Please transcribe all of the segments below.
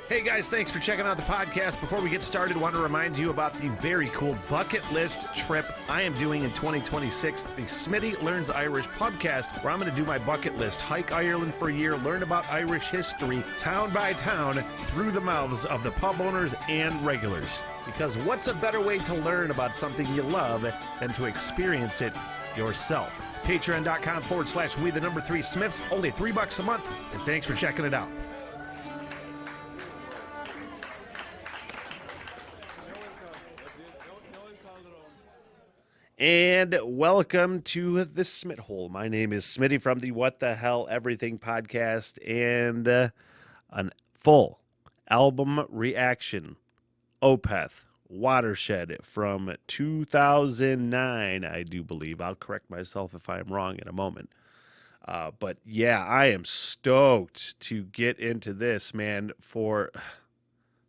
Hey guys, thanks for checking out the podcast. Before we get started, I want to remind you about the very cool bucket list trip I am doing in 2026, the Smitty Learns Irish podcast, where I'm going to do my bucket list, hike Ireland for a year, learn about Irish history, town by town, through the mouths of the pub owners and regulars. Because what's a better way to learn about something you love than to experience it yourself? Patreon.com/we3smiths, only $3 a month, and thanks for checking it out. And welcome to the Smith Hole. My name is Smitty from the What the Hell Everything podcast, and a full album reaction, Opeth, Watershed from 2009, I do believe. I'll correct myself if I'm wrong in a moment. But yeah, I am stoked to get into this, man, for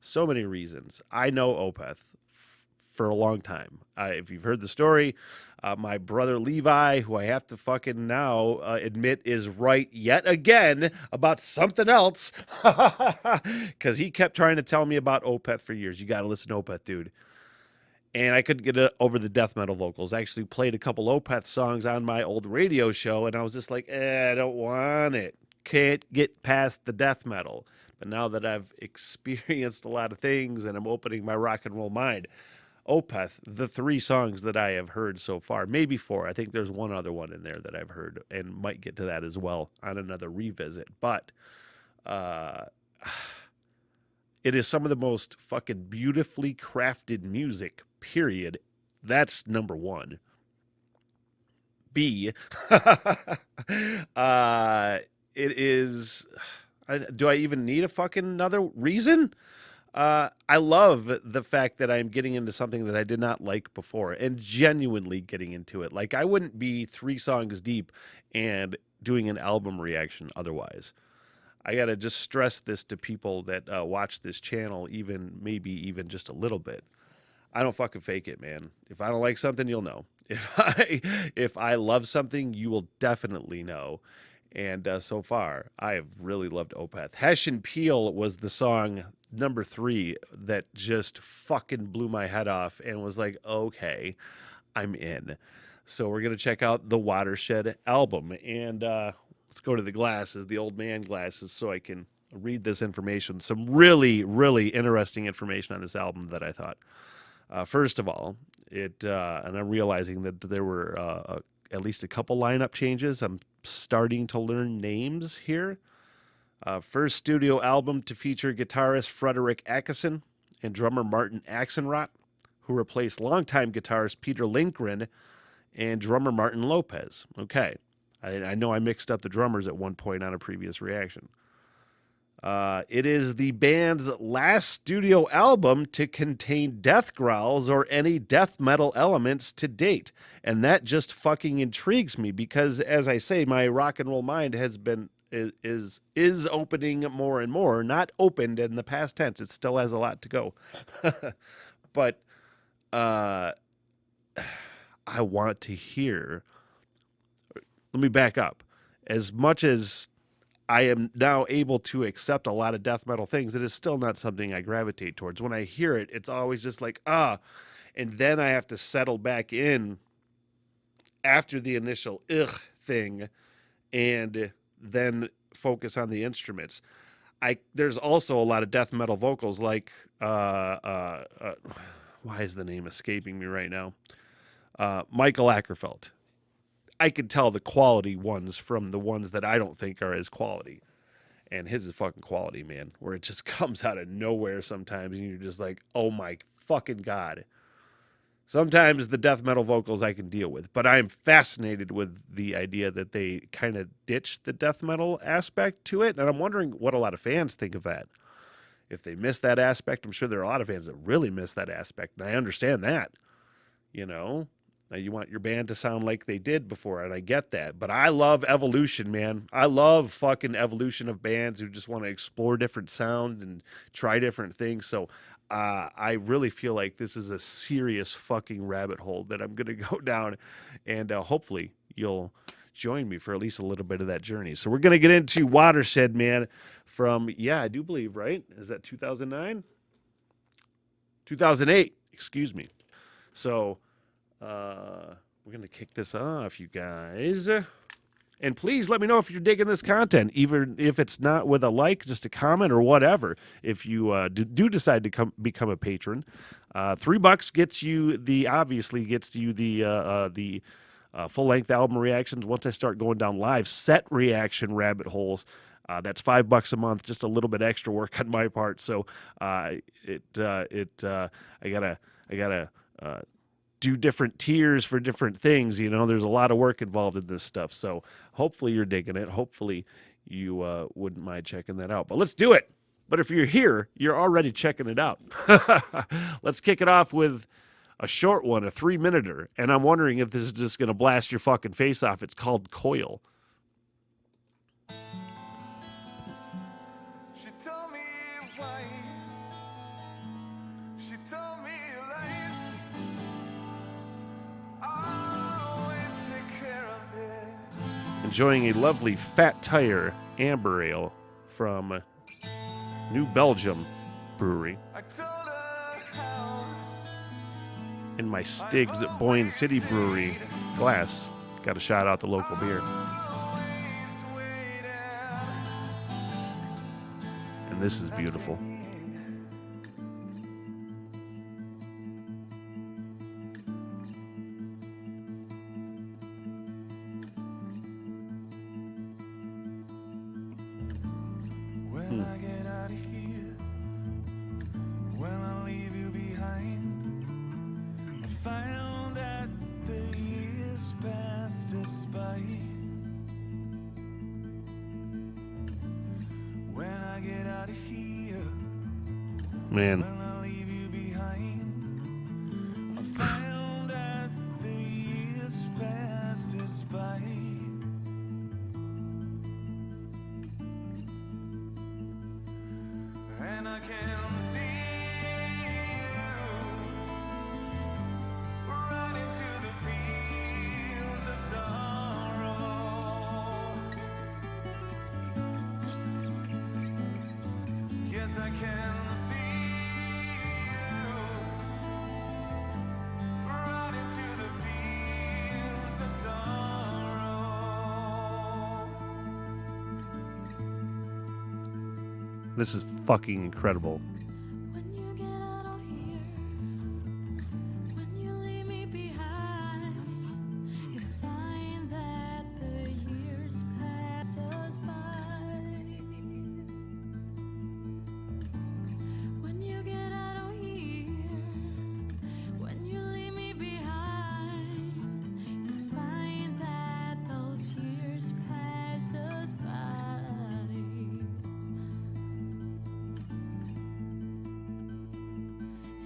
so many reasons. I know Opeth for a long time. If you've heard the story, my brother Levi, who I have to fucking now admit is right yet again about something else, because he kept trying to tell me about Opeth for years. You got to listen to Opeth, dude. And I couldn't get it over the death metal vocals. I actually played a couple Opeth songs on my old radio show, and I was just like, I don't want it. Can't get past the death metal. But now that I've experienced a lot of things and I'm opening my rock and roll mind, Opeth, the 3 songs that I have heard so far, maybe 4. I think there's one other one in there that I've heard and might get to that as well on another revisit. But it is some of the most fucking beautifully crafted music, period. That's number 1. B, it is... do I even need a fucking another reason? I love the fact that I'm getting into something that I did not like before and genuinely getting into it. Like, I wouldn't be 3 songs deep and doing an album reaction otherwise. I got to just stress this to people that watch this channel, maybe even just a little bit. I don't fucking fake it, man. If I don't like something, you'll know. If I love something, you will definitely know. And so far, I have really loved Opeth. Hesh and Peel was the song number 3 that just fucking blew my head off and was like, okay, I'm in. So we're going to check out the Watershed album. And let's go to the glasses, the old man glasses, so I can read this information. Some really, really interesting information on this album that I thought. First of all, and I'm realizing that there were at least a couple lineup changes. I'm starting to learn names here. First studio album to feature guitarist Frederick Akesson and drummer Martin Axelrod, who replaced longtime guitarist Peter Lindgren and drummer Martin Lopez. Okay, I know I mixed up the drummers at one point on a previous reaction. It is the band's last studio album to contain death growls or any death metal elements to date. And that just fucking intrigues me because, as I say, my rock and roll mind has been is opening more and more. Not opened in the past tense. It still has a lot to go. But I want to hear. Let me back up. As much as I am now able to accept a lot of death metal things, it is still not something I gravitate towards. When I hear it, it's always just like, and then I have to settle back in after the initial thing and then focus on the instruments. There's also a lot of death metal vocals like, why is the name escaping me right now? Michael Ackerfeld. I can tell the quality ones from the ones that I don't think are as quality. And his is fucking quality, man, where it just comes out of nowhere sometimes and you're just like, oh my fucking God. Sometimes the death metal vocals I can deal with, but I'm fascinated with the idea that they kind of ditched the death metal aspect to it. And I'm wondering what a lot of fans think of that. If they miss that aspect, I'm sure there are a lot of fans that really miss that aspect. And I understand that, you know. Now, you want your band to sound like they did before, and I get that. But I love evolution, man. I love fucking evolution of bands who just want to explore different sound and try different things. So I really feel like this is a serious fucking rabbit hole that I'm going to go down. And hopefully you'll join me for at least a little bit of that journey. So we're going to get into Watershed, man, from, I do believe, right? Is that 2009? 2008, excuse me. So we're going to kick this off, you guys. And please let me know if you're digging this content, even if it's not with a like, just a comment or whatever. If you do decide to become a patron, $3 gets you the full length album reactions. Once I start going down live set reaction rabbit holes, that's $5 a month, just a little bit extra work on my part. So I gotta do different tiers for different things. There's a lot of work involved in this stuff. So hopefully you're digging it. Hopefully you wouldn't mind checking that out. But let's do it. But if you're here, you're already checking it out. Let's kick it off with a short one, a 3-minuter. And I'm wondering if this is just going to blast your fucking face off. It's called Coil. She told me why. She told me lies. Always take care of it. Enjoying a lovely Fat Tire Amber Ale from New Belgium Brewery. I told her how. In my Stig's Boyne City Brewery glass. Got to shout out the local beer. And this is beautiful. When I get out of here, when I leave you behind, I found that the years passed us by. When I get out of here, Man, when I leave you behind, I found that the years passed us by. And I can see you right into the fields of sorrow. Yes, I can see you right into the fields of sorrow. this is fucking incredible. When you get out of here, when you leave me behind, you find that the years passed us by. When you get out of here, when you leave me behind, you find that those years passed us by.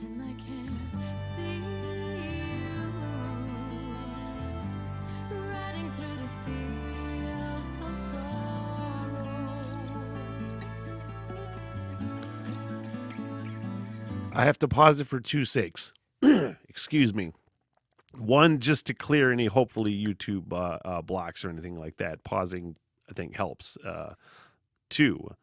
And I can see you riding through the fields of sorrow. I have to pause it for 2 sakes. Excuse me. One, just to clear any hopefully YouTube blocks or anything like that. Pausing, I think, helps. Two,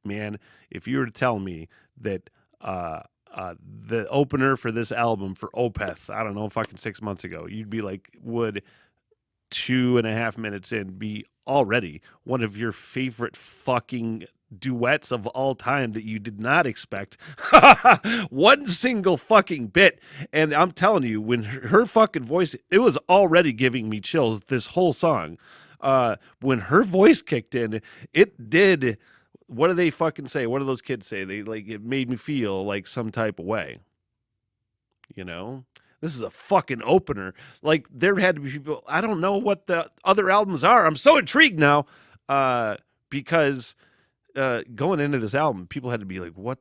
man, if you were to tell me that the opener for this album for Opeth, I don't know, fucking 6 months ago, you'd be like, would 2.5 minutes in be already one of your favorite fucking duets of all time that you did not expect. One single fucking bit. And I'm telling you, when her fucking voice, it was already giving me chills, this whole song. When her voice kicked in, it did. What do they fucking say? What do those kids say? They like, it made me feel like some type of way. You know? This is a fucking opener. Like, there had to be people, I don't know what the other albums are. I'm so intrigued now. Because going into this album, people had to be like, what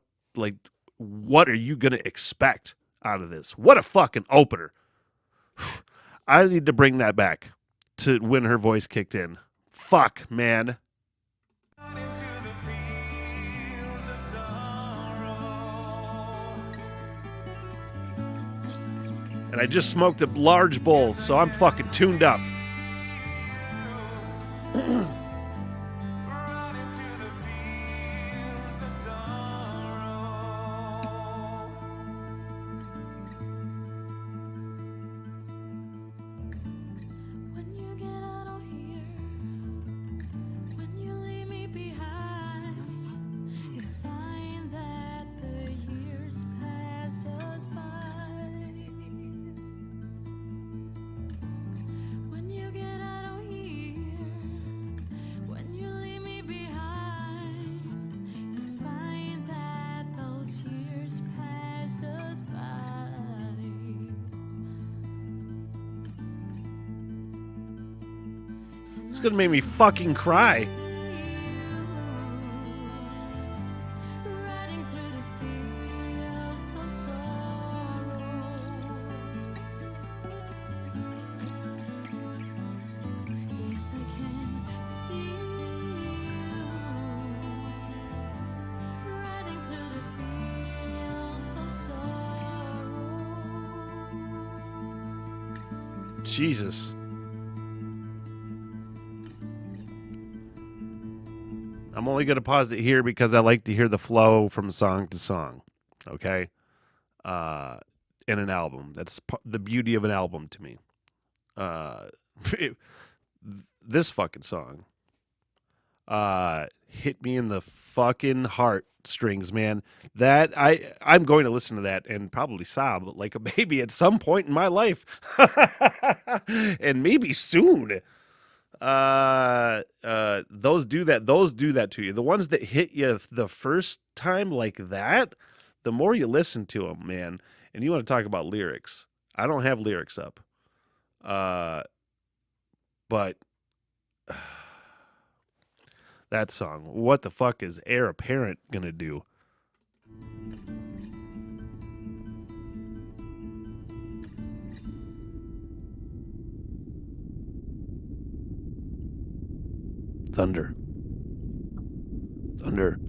are you gonna expect out of this? What a fucking opener. I need to bring that back to when her voice kicked in. Fuck, man. Into the fields of sorrow. And I just smoked a large bowl, so I'm fucking tuned up. It's gonna make me fucking cry. Riding through the fields of sorrow. Yes, I can see you riding through the fields of sorrow. Jesus. I'm only going to pause it here because I like to hear the flow from song to song. Okay? In an album. That's the beauty of an album to me. This fucking song hit me in the fucking heart strings, man. That I'm going to listen to that and probably sob like a baby at some point in my life. And maybe soon. Those do that to you. The ones that hit you the first time like that, the more you listen to them, man. And you want to talk about lyrics. I don't have lyrics up. But that song, what the fuck is Heir Apparent gonna do? Thunder. Thunder.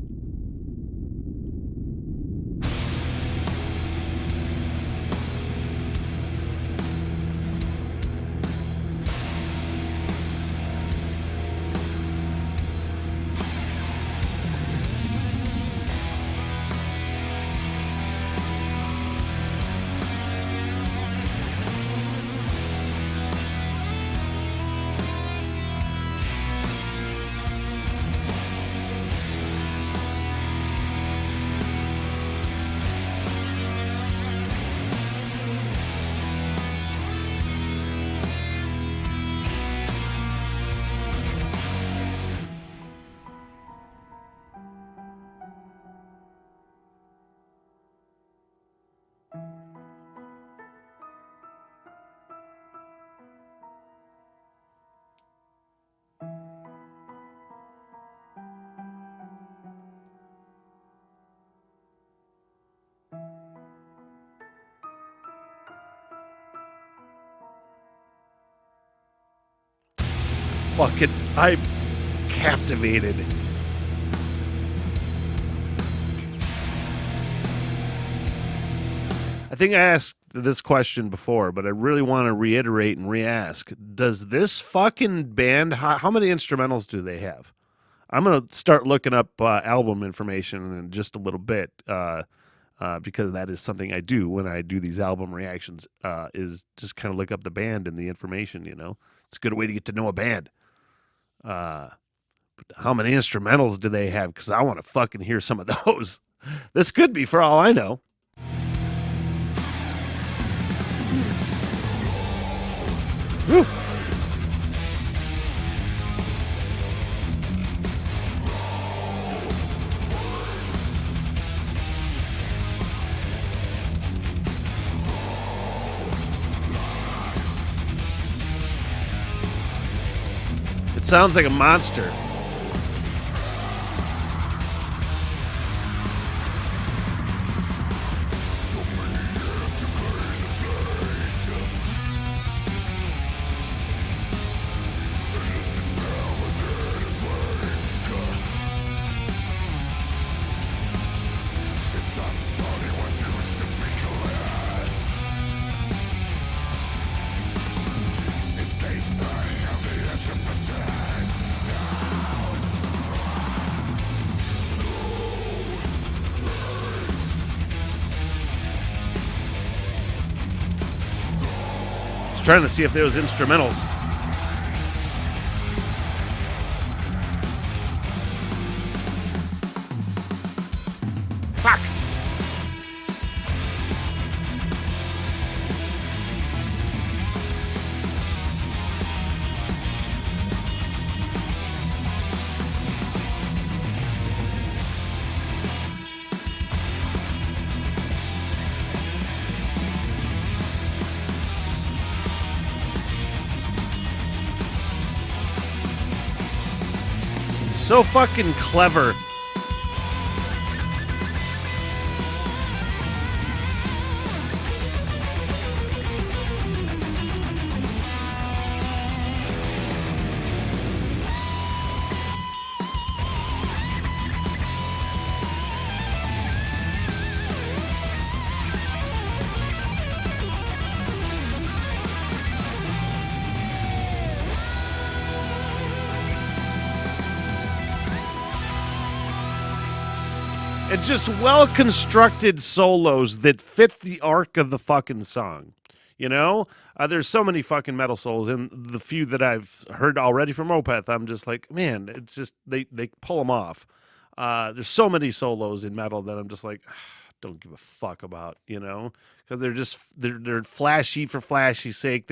Fucking, I'm captivated. I think I asked this question before, but I really want to reiterate and re-ask. Does this fucking band, how many instrumentals do they have? I'm going to start looking up album information in just a little bit because that is something I do when I do these album reactions, is just kind of look up the band and the information, you know. It's a good way to get to know a band. But how many instrumentals do they have? Because I want to fucking hear some of those. This could be, for all I know. Whew. It sounds like a monster. Trying to see if there was instrumentals. Fuck. so fucking clever. And just well-constructed solos that fit the arc of the fucking song. You know? There's so many fucking metal solos, and the few that I've heard already from Opeth, I'm just like, man, it's just, they pull them off. There's so many solos in metal that I'm just like, don't give a fuck about, you know? Because they're flashy for flashy's sake.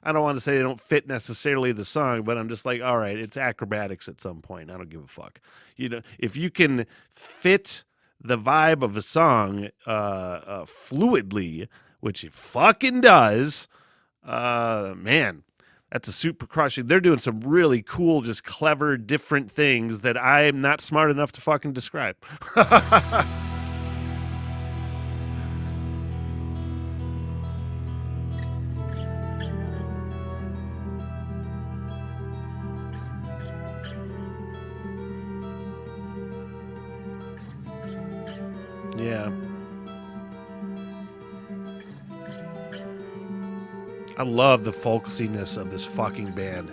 I don't want to say they don't fit necessarily the song, but I'm just like, all right, it's acrobatics at some point. I don't give a fuck. You know, if you can fit the vibe of a song fluidly, which it fucking does, man, that's a super crushing. They're doing some really cool, just clever, different things that I'm not smart enough to fucking describe. Yeah. I love the folksiness of this fucking band.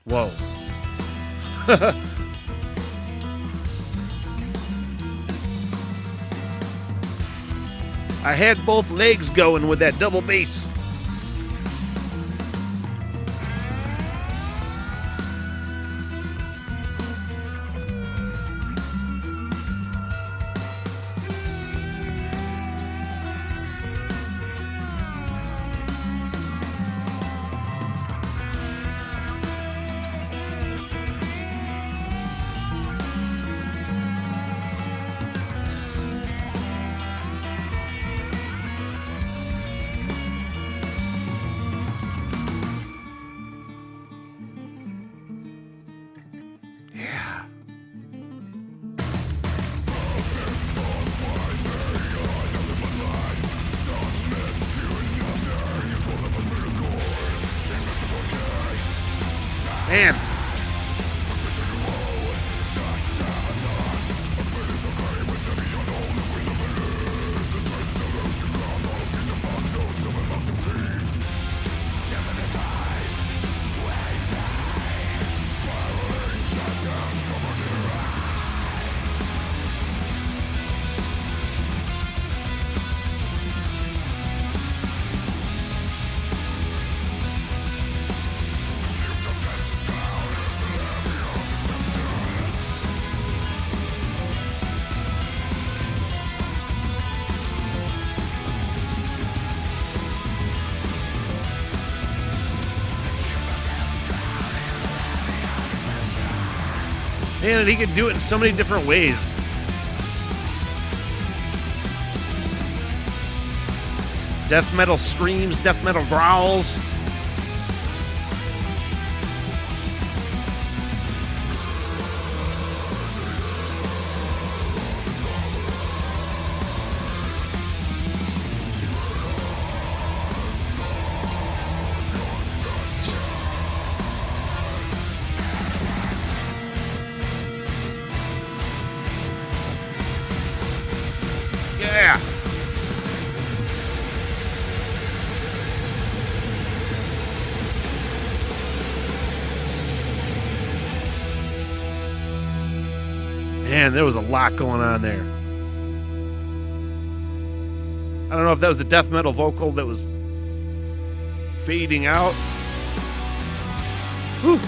Whoa. I had both legs going with that double bass. Yeah. Man. And he can do it in so many different ways. Death metal screams, death metal growls. Yeah. there was a lot going on there. I don't know if that was a death metal vocal that was fading out. Whew.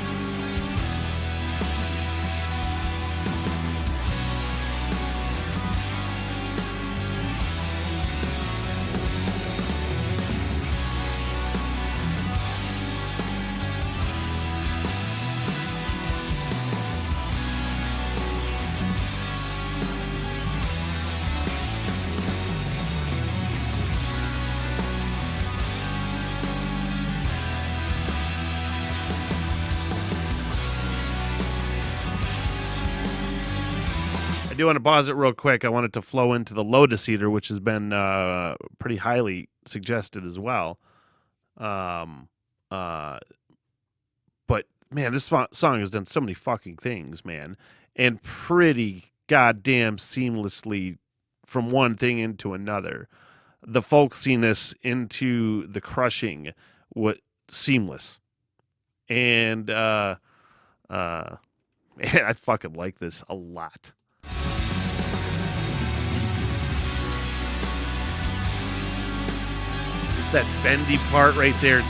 I do want to pause it real quick. I want it to flow into the Lotus Eater, which has been pretty highly suggested as well. But man, this song has done so many fucking things, man, and pretty goddamn seamlessly from one thing into another. The folksiness into the crushing, what seamless, and man, I fucking like this a lot. It's that bendy part right there.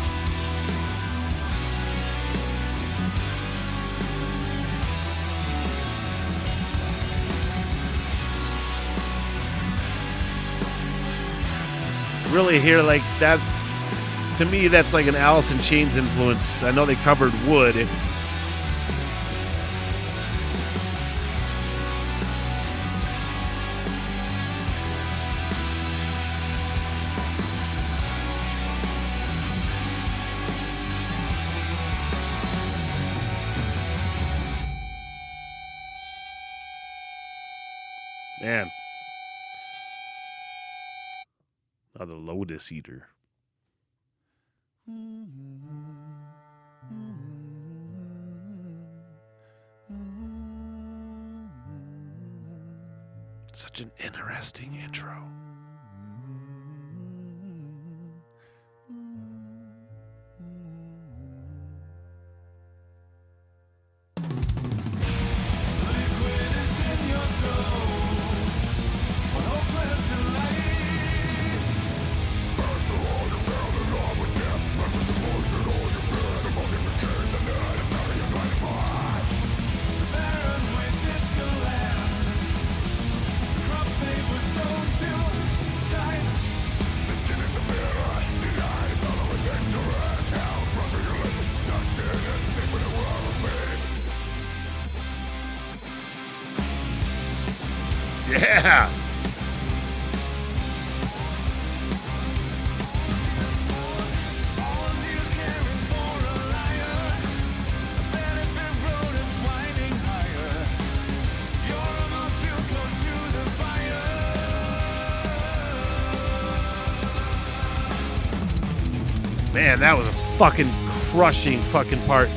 Really hear like that's, to me, that's like an Alice in Chains influence. I know they covered Wood. Man. The Lotus Eater. Such an interesting intro. Yeah. Man, that was a fucking crushing fucking part.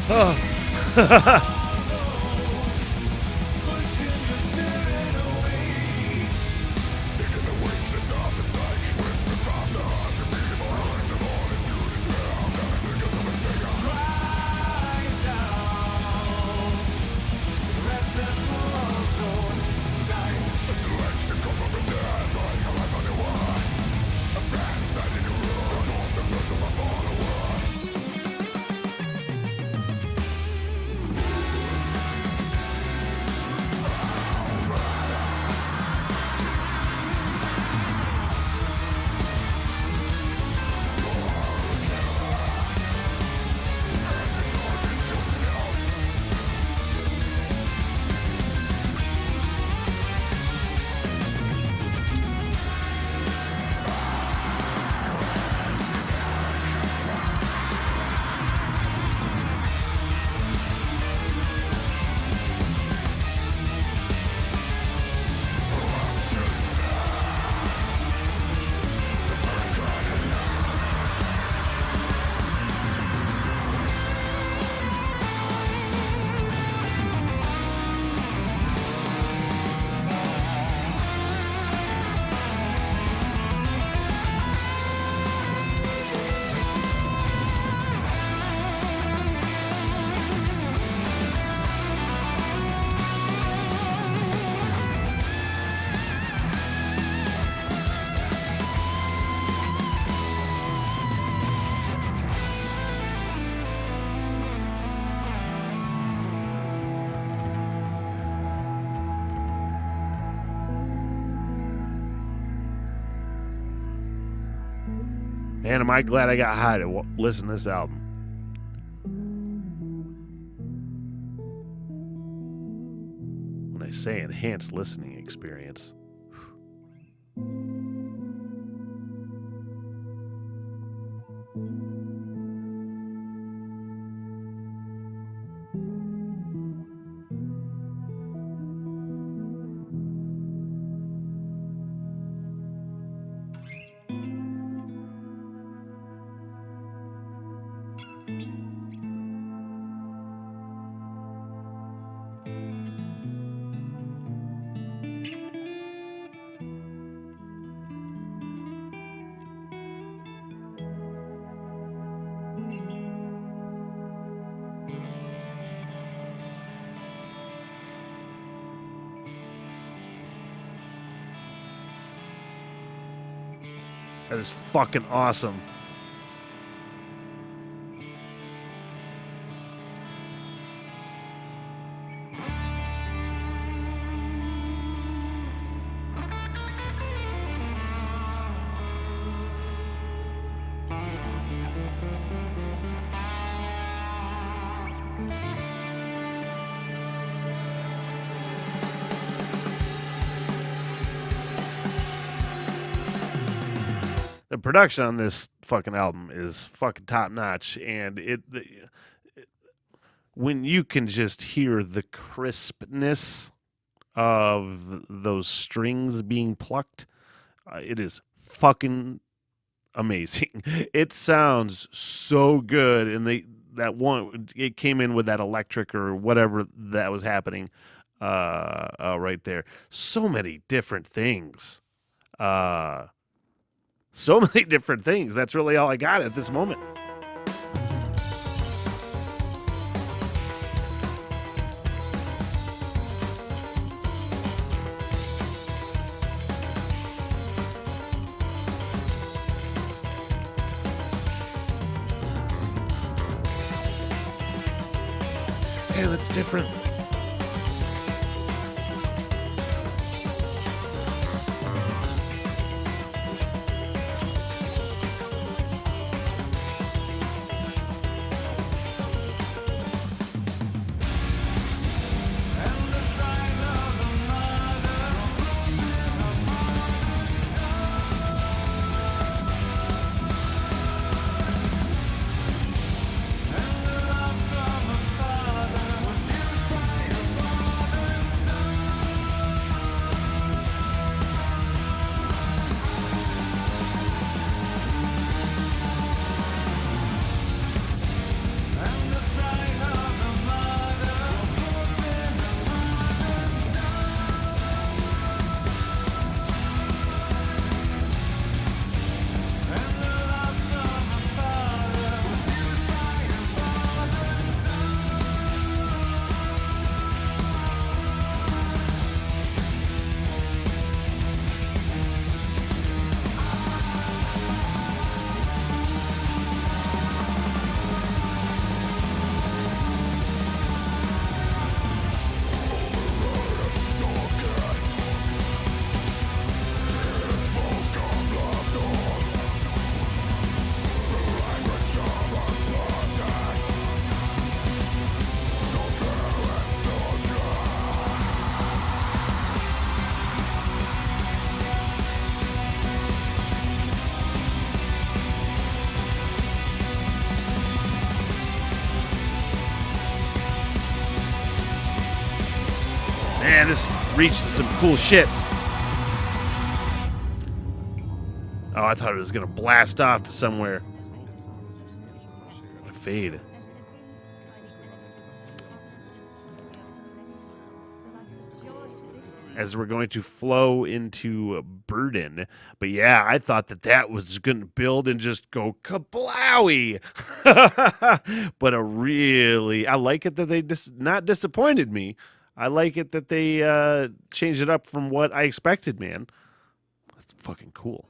Oh. Man, am I glad I got high to listen to this album. When I say enhanced listening experience. That is fucking awesome. The production on this fucking album is fucking top notch, and when you can just hear the crispness of those strings being plucked, it is fucking amazing. It sounds so good, and it came in with that electric or whatever that was happening right there. So many different things. So many different things. That's really all I got at this moment. Man, that's different. Man, this reached some cool shit. Oh, I thought it was gonna blast off to somewhere. What a fade. As we're going to flow into Burden. But yeah, I thought that was going to build and just go kablowy. But I like it that they not disappointed me. I like it that they changed it up from what I expected, man. That's fucking cool.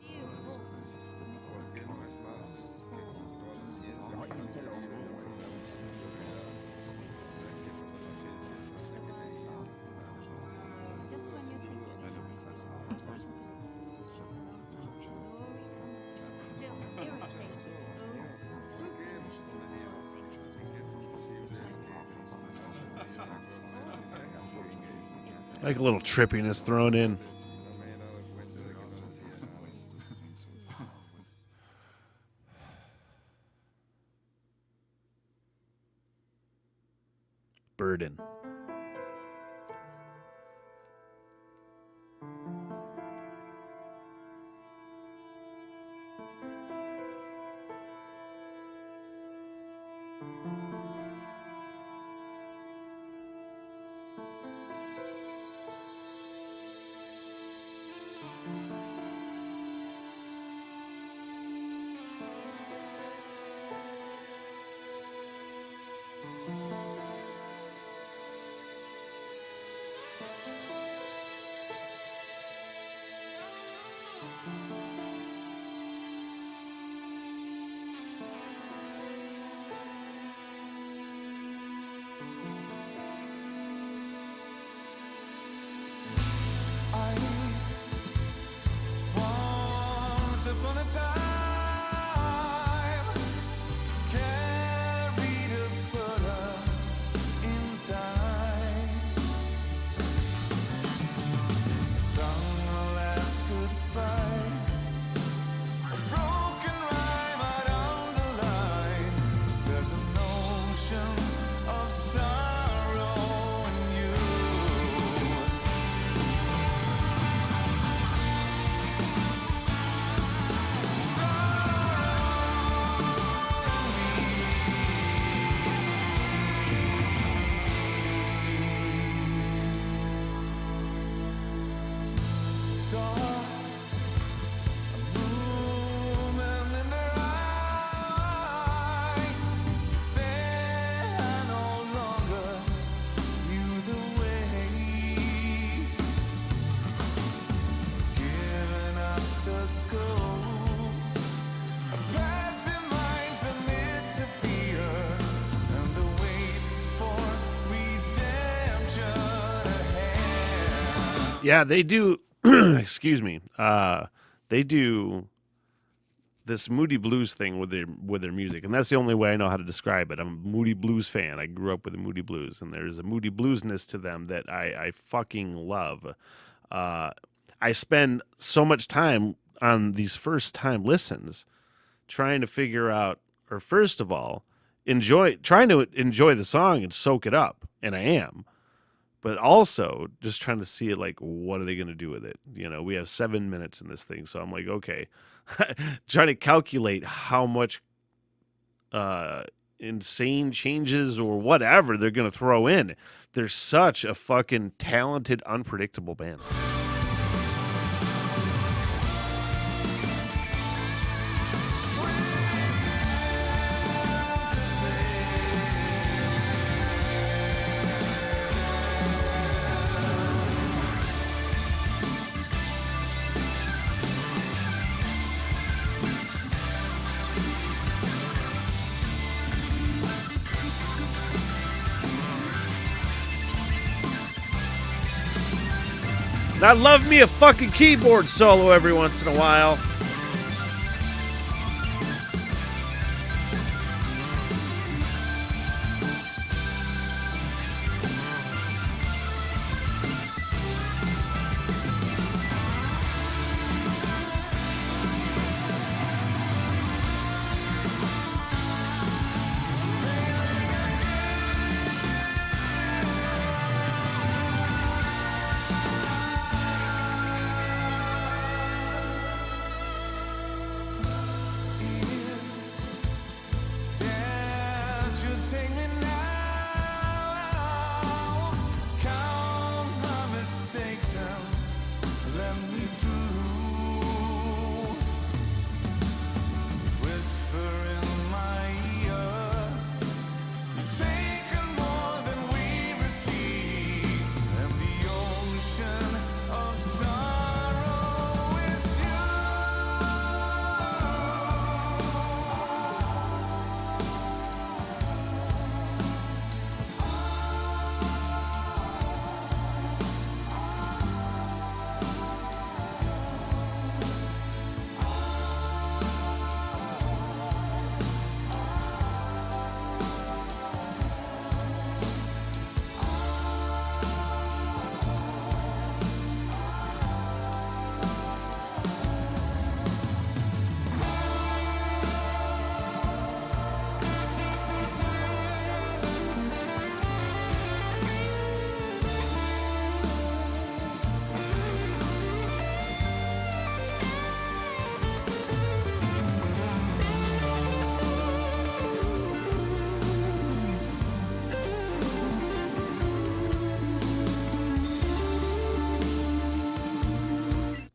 Like a little trippiness thrown in. Burden. Once upon a time, carried a putter inside. Sung a last goodbye. A broken rhyme out on the line. There's an ocean of sorrow in you. Saw a movement in their eyes. Said I no longer knew the way. Giving up the ghost. A passing mind submit to fear and the wait for redemption ahead. Yeah, they do. Excuse me. They do this moody blues thing with their music, and that's the only way I know how to describe it. I'm a moody blues fan. I grew up with the moody blues, and there's a moody bluesness to them that I fucking love. I spend so much time on these first time listens trying to figure out, or first of all, trying to enjoy the song and soak it up, and I am. But also just trying to see it, like, what are they going to do with it? You know, we have 7 minutes in this thing, so I'm like, okay, trying to calculate how much insane changes or whatever they're going to throw in. They're such a fucking talented, unpredictable band. I love me a fucking keyboard solo every once in a while.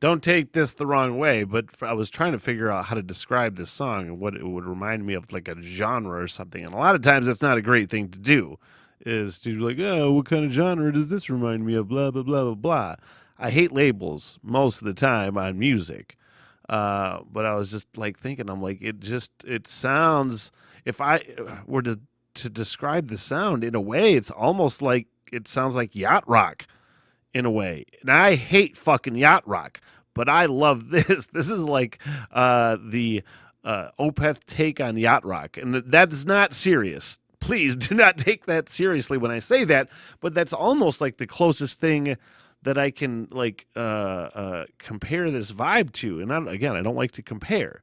Don't take this the wrong way, but I was trying to figure out how to describe this song and what it would remind me of, like a genre or something. And a lot of times that's not a great thing to do, is to be like, oh, what kind of genre does this remind me of? Blah, blah, blah, blah, blah. I hate labels most of the time on music. But I was just like thinking, I'm like, it sounds, if I were to describe the sound in a way, it's almost like, it sounds like yacht rock in a way. And I hate fucking yacht rock, but I love this. This is like the Opeth take on yacht rock. And that's not serious. Please do not take that seriously when I say that, but that's almost like the closest thing that I can like compare this vibe to. And again, I don't like to compare,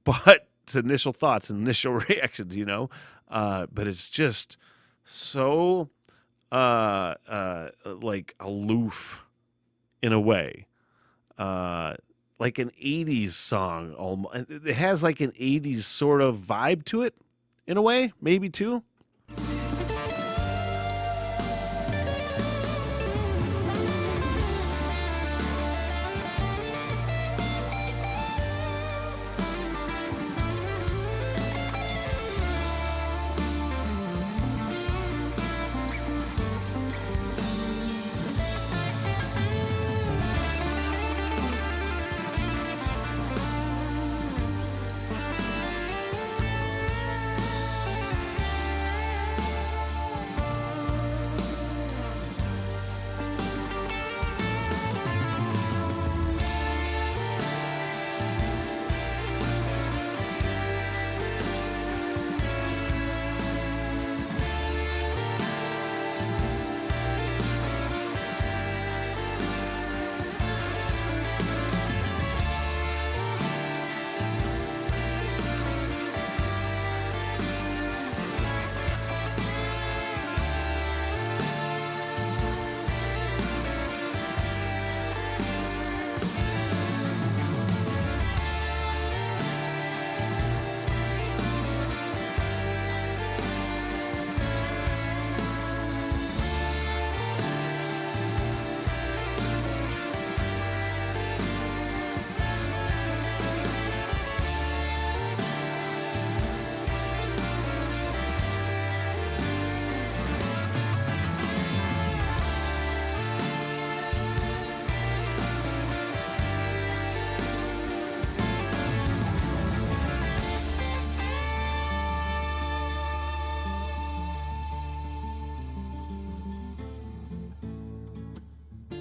but it's initial thoughts and initial reactions, you know. But it's just so like aloof in a way, like an 80s song. Almost, it has like an 80s sort of vibe to it in a way, maybe too.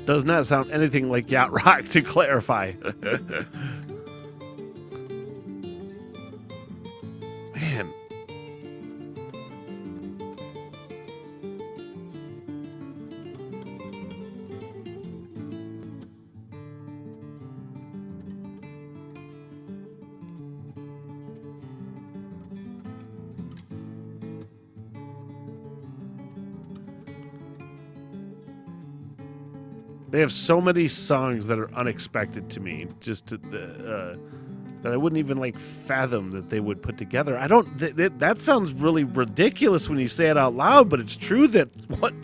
Does not sound anything like yacht rock, to clarify. Man. They have so many songs that are unexpected to me, just to, that I wouldn't even like fathom that they would put together. I don't. That sounds really ridiculous when you say it out loud, but it's true. That what.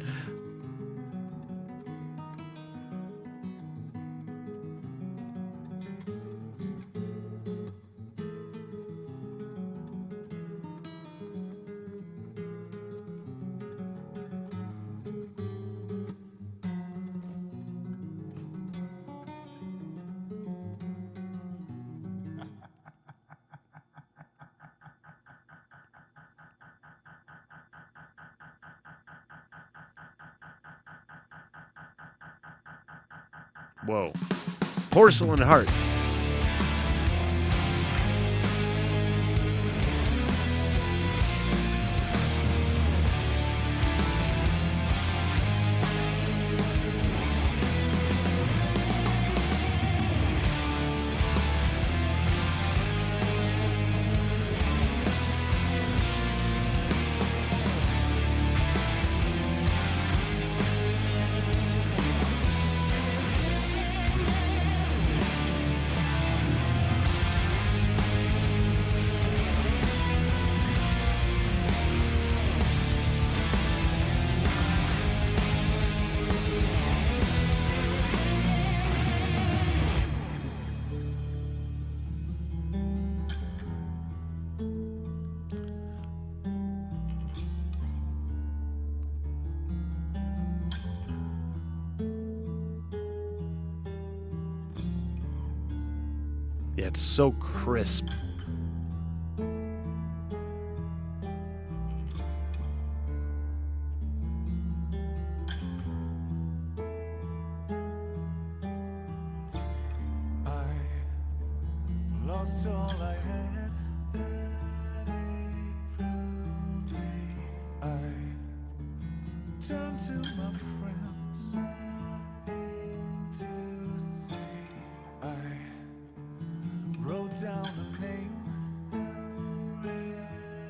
Whoa. Porcelain Heart. Yeah, it's so crisp. I lost all I had that April day. I turned to my friends, nothing to say. I wrote down a name and read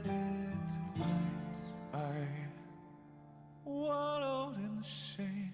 it twice. I wallowed in shame.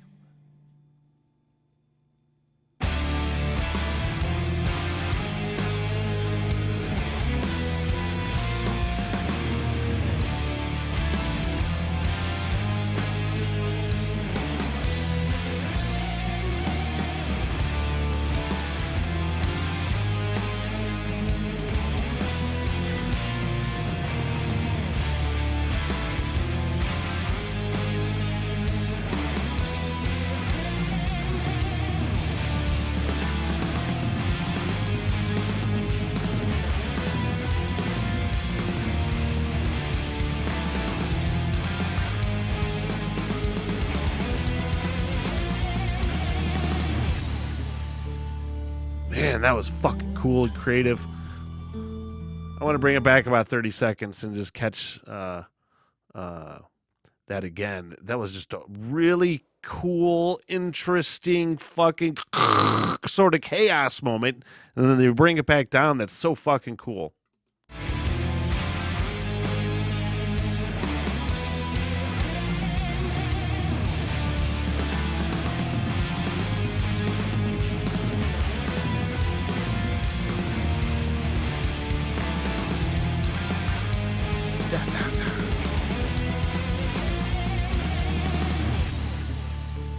Man, that was fucking cool and creative. I want to bring it back about 30 seconds and just catch that again. That was just a really cool, interesting, fucking sort of chaos moment. And then they bring it back down. That's so fucking cool.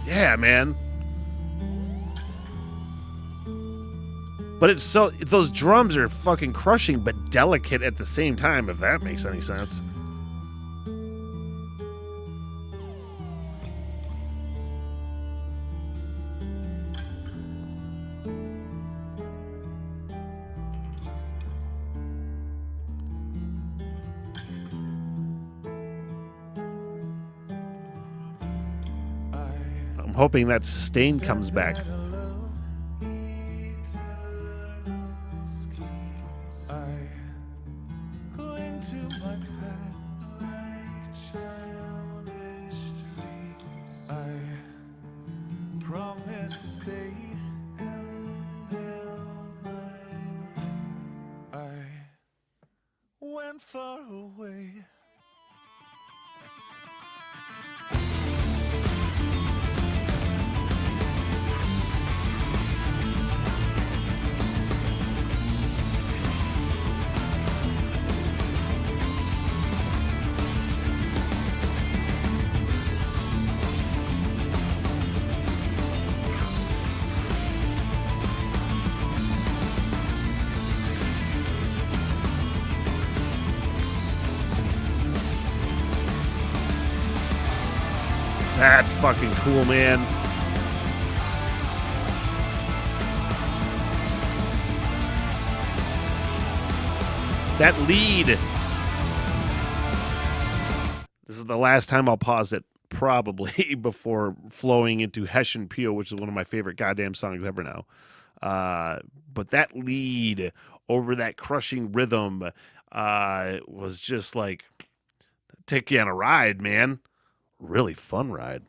Yeah, man. But it's so, those drums are fucking crushing but delicate at the same time, if that makes any sense. I'm hoping that Stain comes back. Went far away. That's fucking cool, man. That lead. This is the last time I'll pause it, probably, before flowing into Hessian Peel, which is one of my favorite goddamn songs ever now. But that lead over that crushing rhythm was just like, take you on a ride, man. Really fun ride.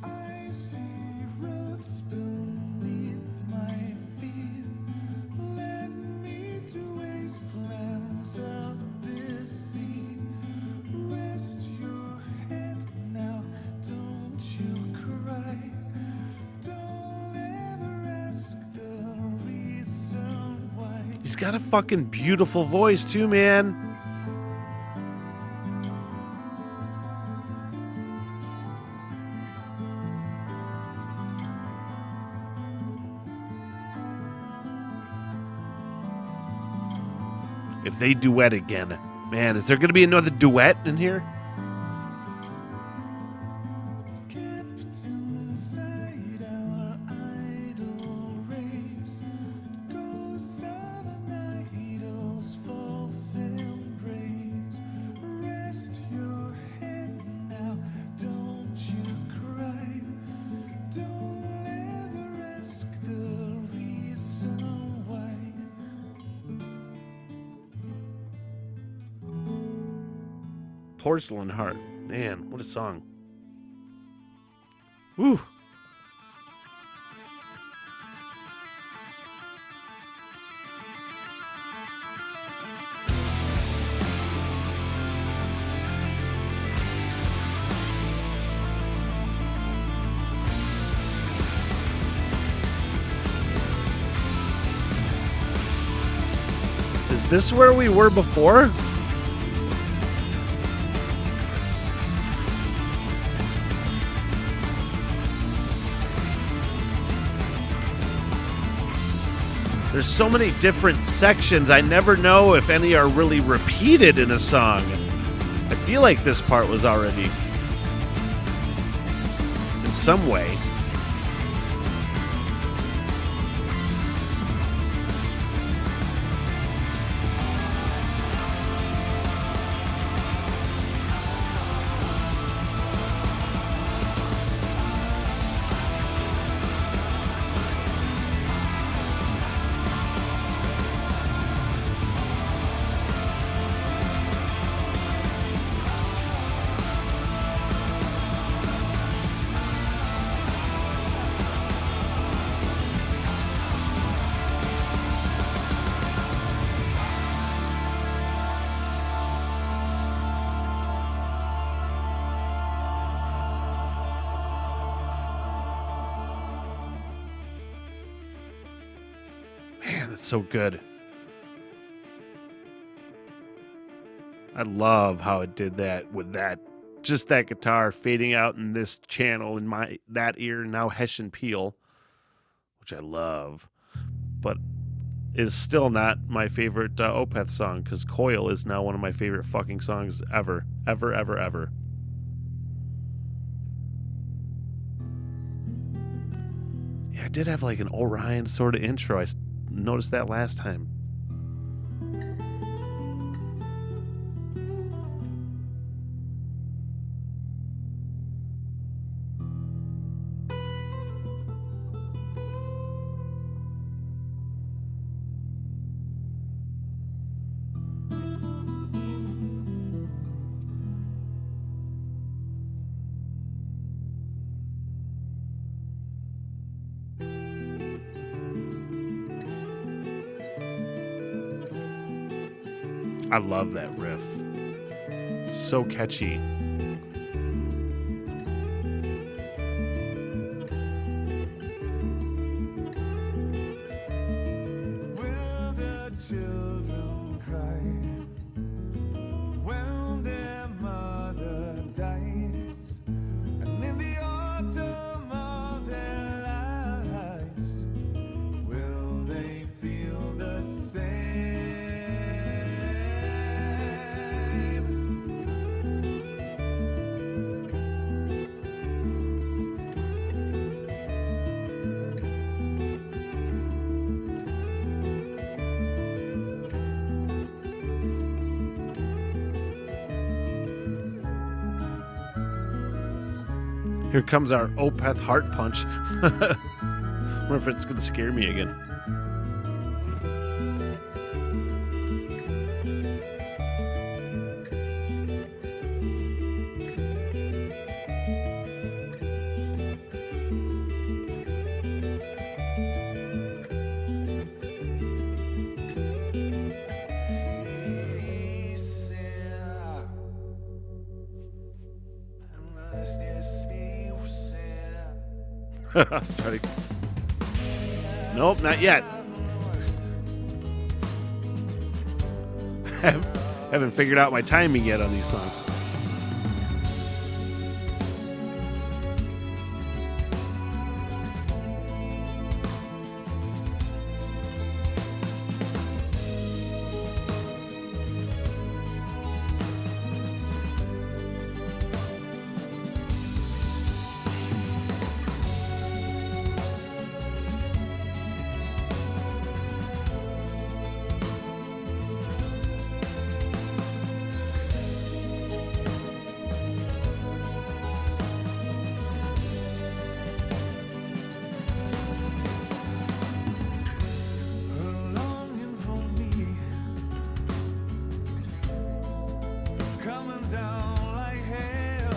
I see roots beneath my feet. Let He's got a fucking beautiful voice too, man. If they duet again, man, is there going to be another duet in here? Kept inside our idle race, ghosts of an idol's false embrace. Rest your head now, don't you cry. Don't ever ask the reason why. Porcelain Heart. Man, what a song. Woo. Is this where we were before? There's so many different sections, I never know if any are really repeated in a song. I feel like this part was already in some way. Man, that's so good. I love how it did that with that, just that guitar fading out in this channel in that ear, now Hessian Peel, which I love, but is still not my favorite Opeth song, because Coil is now one of my favorite fucking songs ever, ever, ever, ever. Yeah, I did have like an Orion sort of intro. I noticed that last time. I love that riff. It's so catchy. Will the children cry when their mother dies? And in the autumn of their lives, will they feel the same? Here comes our Opeth heart punch. I wonder if it's going to scare me again. Nope, not yet. Haven't figured out my timing yet on these songs. longing for me, coming down like hell.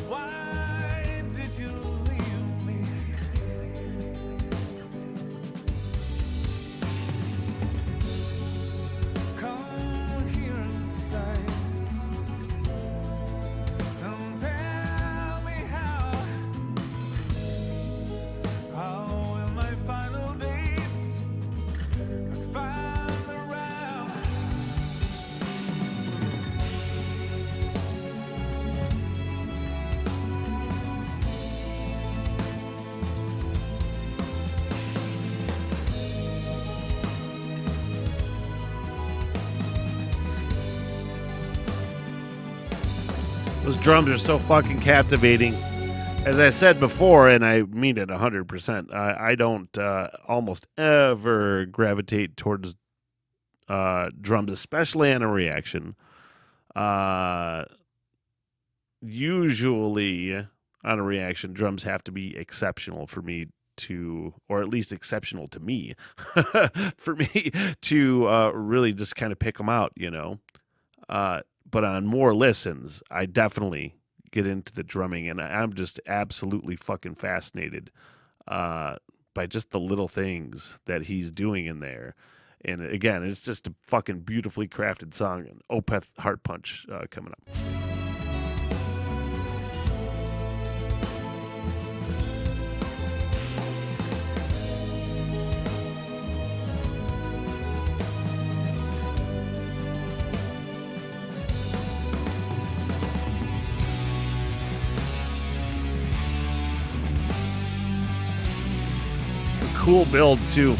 Why did you leave me? Come here inside and tell me how in my final days I find the round. Those drums are so fucking captivating. As I said before, and I mean it 100%, I don't almost ever gravitate towards drums, especially on a reaction. Usually, on a reaction, drums have to be exceptional for me to, or at least exceptional to me, for me to really just kind of pick them out, you know. But on more listens, I definitely get into the drumming, and I'm just absolutely fucking fascinated by just the little things that he's doing in there. And again, it's just a fucking beautifully crafted song. And Opeth Heart Punch coming up. Cool build too.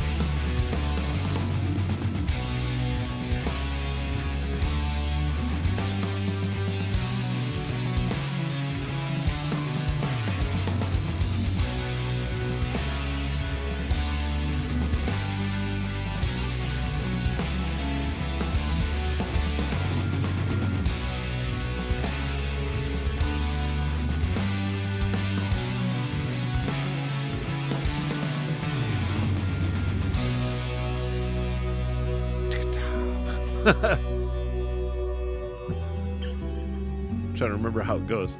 I'm trying to remember how it goes.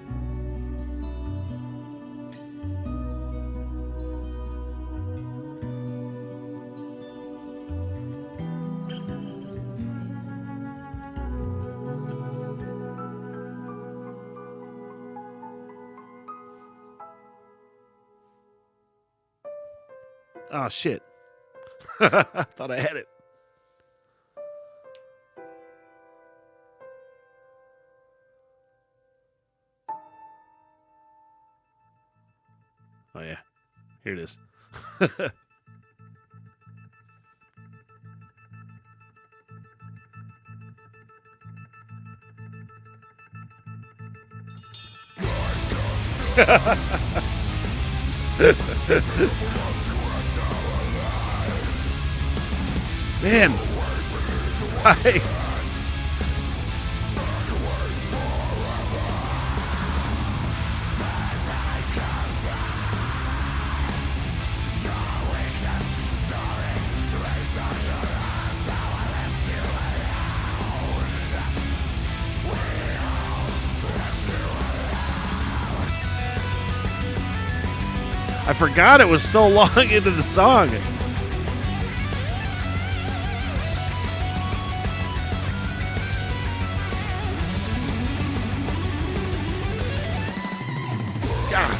Oh shit. I thought I had it. Oh, yeah. Here it is. Man. Hi. I forgot it was so long into the song. God.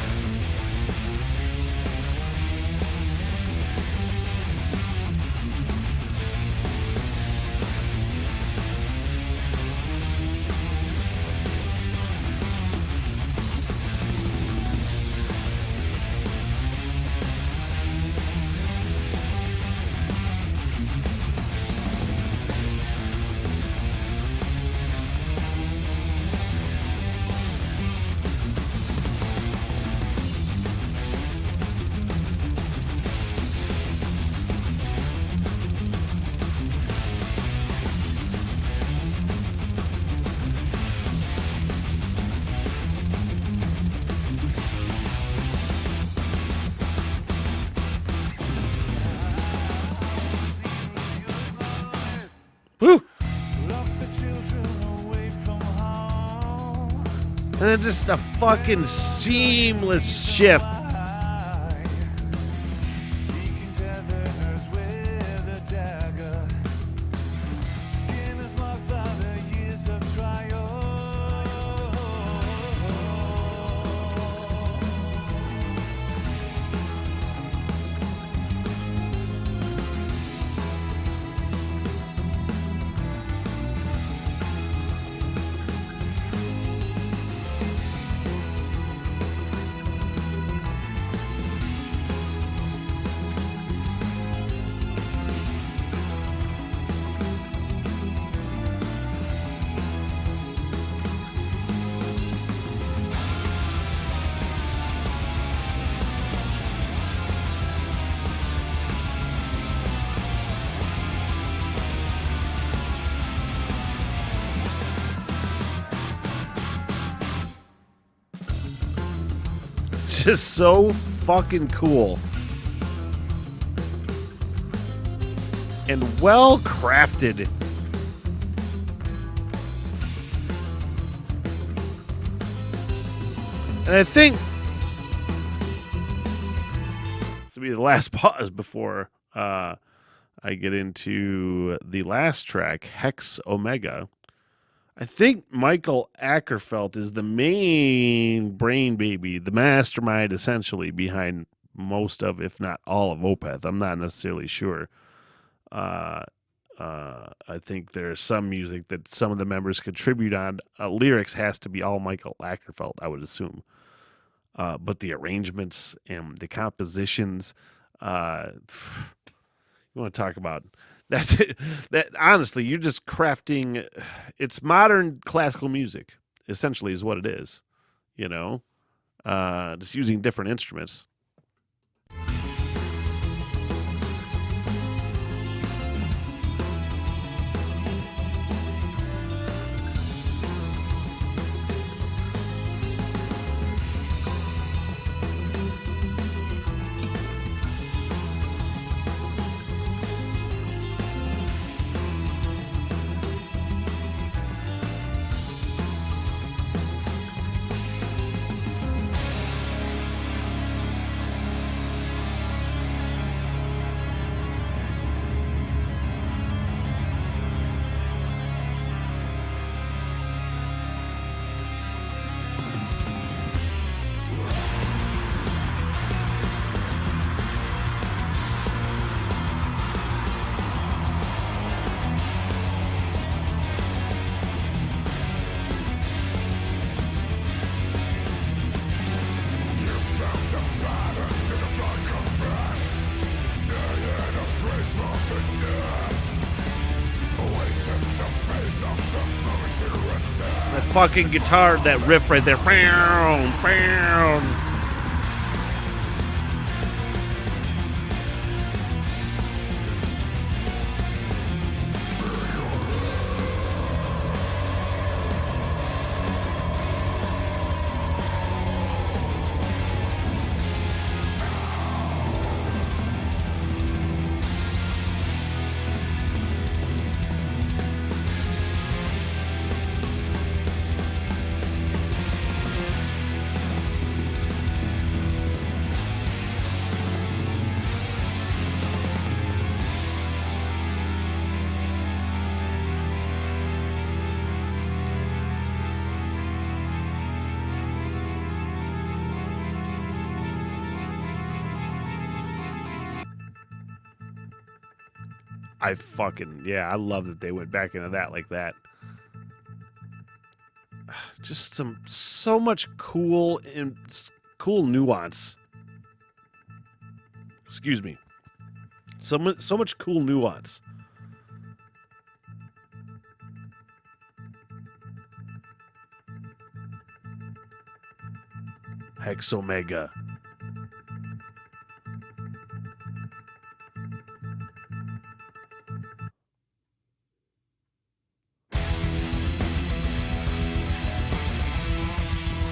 Woo! Lock the children away from home. And then just a fucking seamless shift. Seeking tethers with a dagger. Skin is marked by the years of trial. It's just so fucking cool. And well crafted. And I think this will be the last pause before I get into the last track, Hex Omega. I think Michael Ackerfeld is the main brain baby, the mastermind essentially behind most of, if not all of Opeth. I'm not necessarily sure. I think there's some music that some of the members contribute on. Lyrics has to be all Michael Ackerfeld, I would assume. But the arrangements and the compositions, you want to talk about that honestly, you're just crafting. It's modern classical music, essentially, is what it is. You know, just using different instruments. That fucking guitar, that riff right there. Bam, bam. I love that they went back into that like that. Just so much cool nuance. Excuse me. So much cool nuance. Hex Omega.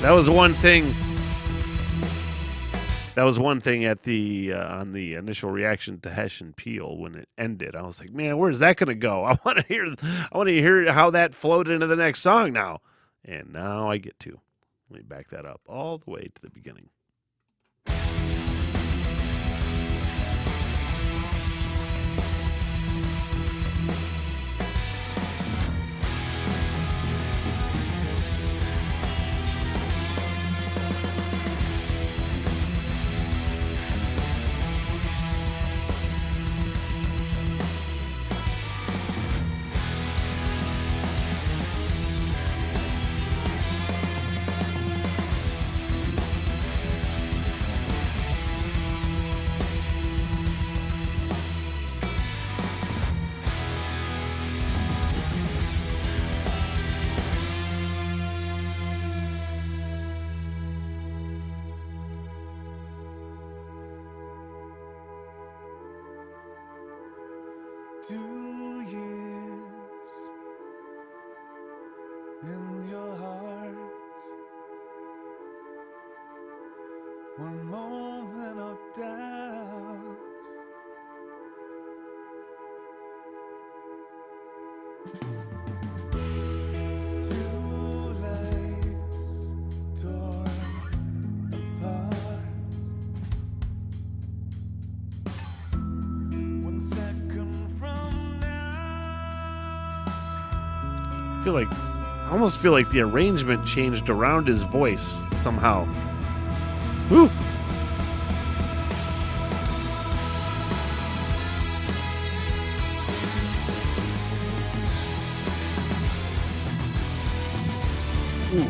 That was the one thing That was one thing at the on the initial reaction to Hesh and Peel when it ended. I was like, man, where's that gonna go? I want to hear how that flowed into the next song now. And now I get to. Let me back that up all the way to the beginning. Two years in your heart, one moment of doubt. Two lives torn apart. One second from now. I almost feel like the arrangement changed around his voice somehow. Woo! Ooh.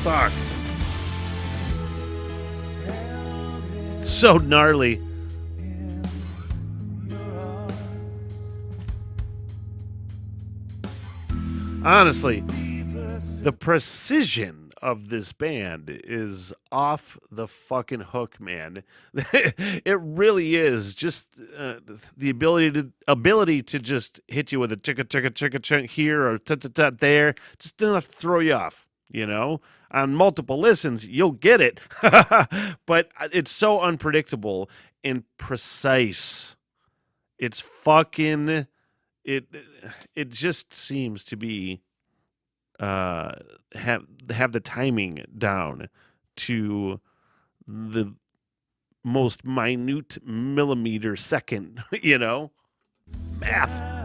Fuck. So gnarly. Honestly, the precision of this band is off the fucking hook, man. It really is. Just the ability to just hit you with a chicka chicka chicka chunk here or ta ta ta there, just enough to throw you off. You know, on multiple listens, you'll get it, but it's so unpredictable and precise. It's fucking it. It just seems to be have the timing down to the most minute millimeter second, you know? Math.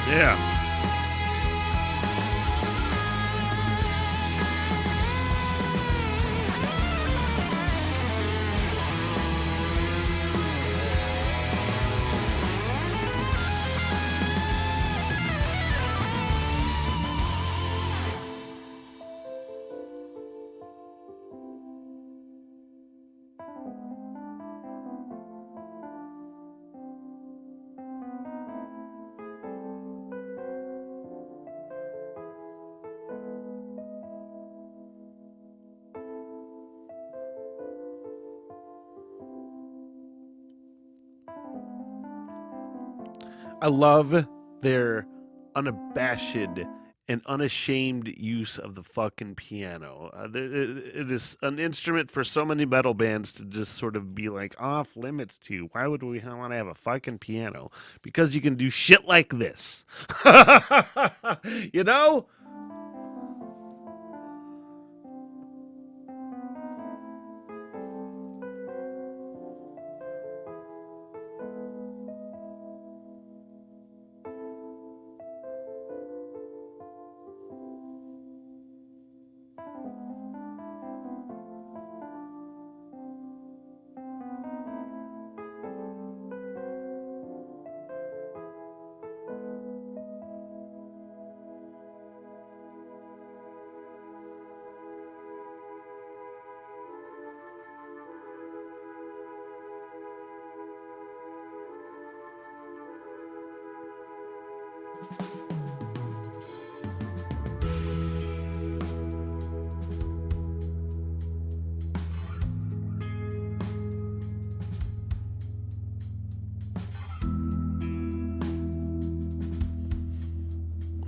Yeah. I love their unabashed and unashamed use of the fucking piano. It is an instrument for so many metal bands to just sort of be like off limits to. Why would we want to have a fucking piano? Because you can do shit like this. You know?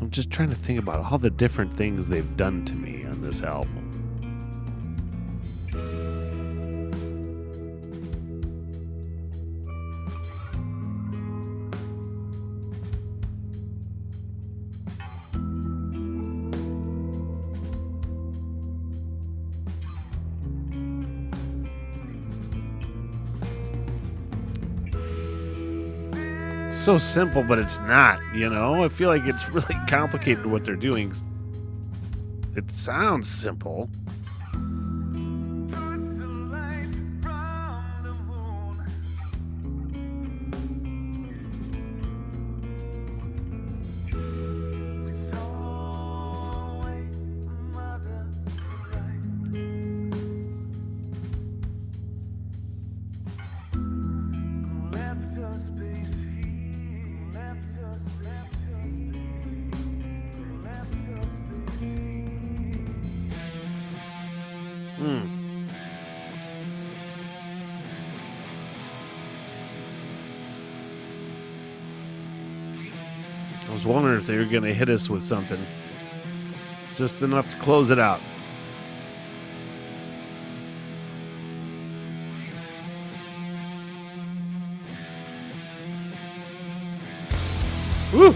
I'm just trying to think about all the different things they've done to me on this album. So simple, but it's not, you know? I feel like it's really complicated what they're doing. It sounds simple. I was wondering if they were going to hit us with something. Just enough to close it out. Woo!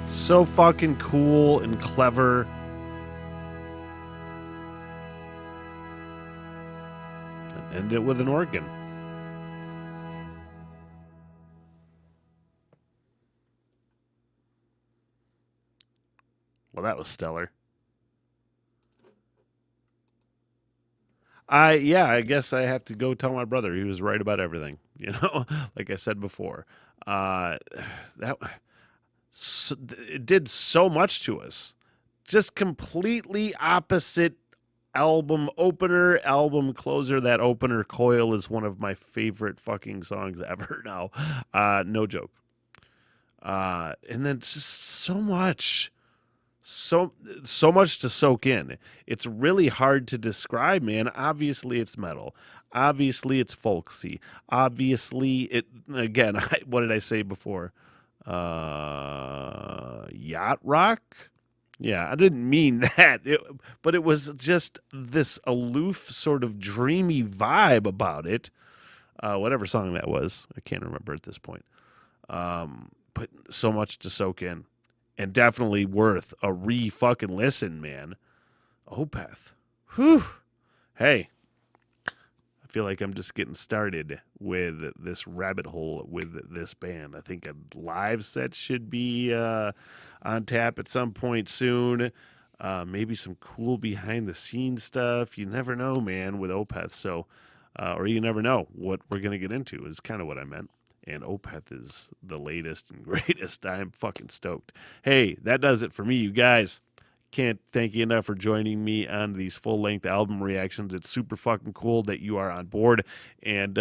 So fucking cool and clever. And end it with an organ. Well, that was stellar. I guess I have to go tell my brother he was right about everything. You know, like I said before, it did so much to us. Just completely opposite album opener, album closer. That opener, Coil, is one of my favorite fucking songs ever now. No joke. And then just so much. So much to soak in. It's really hard to describe, man. Obviously it's metal. Obviously it's folksy. Obviously it, again, what did I say before? Yacht rock? Yeah, I didn't mean that. But it was just this aloof sort of dreamy vibe about it. Whatever song that was. I can't remember at this point. But so much to soak in. And definitely worth a fucking listen, man. Opeth. Whew. Hey, I feel like I'm just getting started with this rabbit hole with this band. I think a live set should be on tap at some point soon. Maybe some cool behind the scenes stuff. You never know, man, with Opeth. So, or you never know what we're going to get into is kind of what I meant. And Opeth is the latest and greatest. I'm fucking stoked. Hey, that does it for me, you guys. Can't thank you enough for joining me on these full-length album reactions. It's super fucking cool that you are on board. And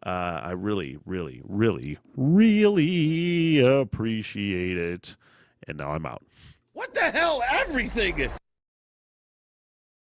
I really, really, really, really appreciate it. And now I'm out. What the hell? Everything!